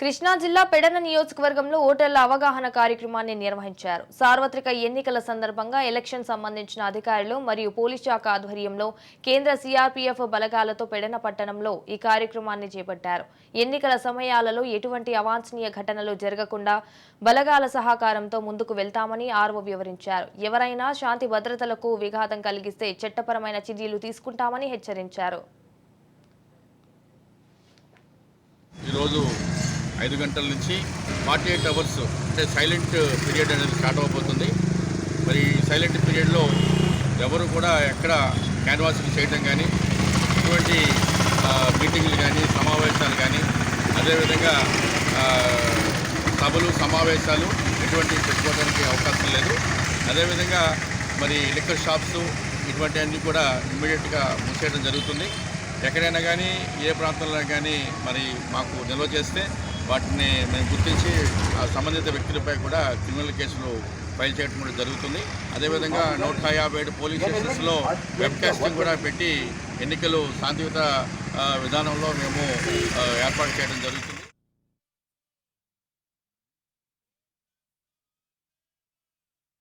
కృష్ణా జిల్లా పెడన నియోజకవర్గంలో ఓటర్ల అవగాహన కార్యక్రమాన్ని నిర్వహించారు. సార్వత్రిక ఎన్నికల సందర్భంగా ఎలక్షన్ సంబంధించిన అధికారులు మరియు పోలీస్ శాఖ ఆధ్వర్యంలో కేంద్ర సిఆర్పీఎఫ్ బలగాలతో పెడన పట్టణంలో ఈ కార్యక్రమాన్ని చేపట్టారు. ఎన్నికల సమయాలలో ఎటువంటి అవాంఛనీయ ఘటనలు జరగకుండా బలగాల సహకారంతో ముందుకు వెళ్తామని ఆర్వో వివరించారు. ఎవరైనా శాంతి భద్రతలకు విఘాతం కలిగిస్తే చట్టపరమైన చర్యలు తీసుకుంటామని హెచ్చరించారు. 5 గంటల నుంచి 48 అవర్స్ అంటే సైలెంట్ పీరియడ్ అనేది స్టార్ట్ అవబోతుంది. మరి సైలెంట్ పీరియడ్లో ఎవరు కూడా ఎక్కడ క్యాన్వాసింగ్ చేయడం కానీ, ఎటువంటి మీటింగ్లు కానీ, సమావేశాలు కానీ, అదేవిధంగా సభలు సమావేశాలు ఎటువంటి పెట్టుకోవడానికి అవకాశం లేదు. అదేవిధంగా మరి లిక్కర్ షాప్స్ ఇటువంటివన్నీ కూడా ఇమ్మీడియట్గా మూసేయడం జరుగుతుంది. ఎక్కడైనా కానీ ఏ ప్రాంతంలో కానీ మరి మాకు నిల్వ చేస్తే వాటిని మేము గుర్తించి ఆ సంబంధిత వ్యక్తులపై కూడా క్రిమినల్ కేసులు ఫైల్ చేయడం కూడా జరుగుతుంది. అదేవిధంగా 157 పోలీస్ స్టేషన్స్లో వెబ్కాస్టింగ్ కూడా పెట్టి ఎన్నికలు శాంతియుత విధానంలో మేము ఏర్పాటు చేయడం జరుగుతుంది.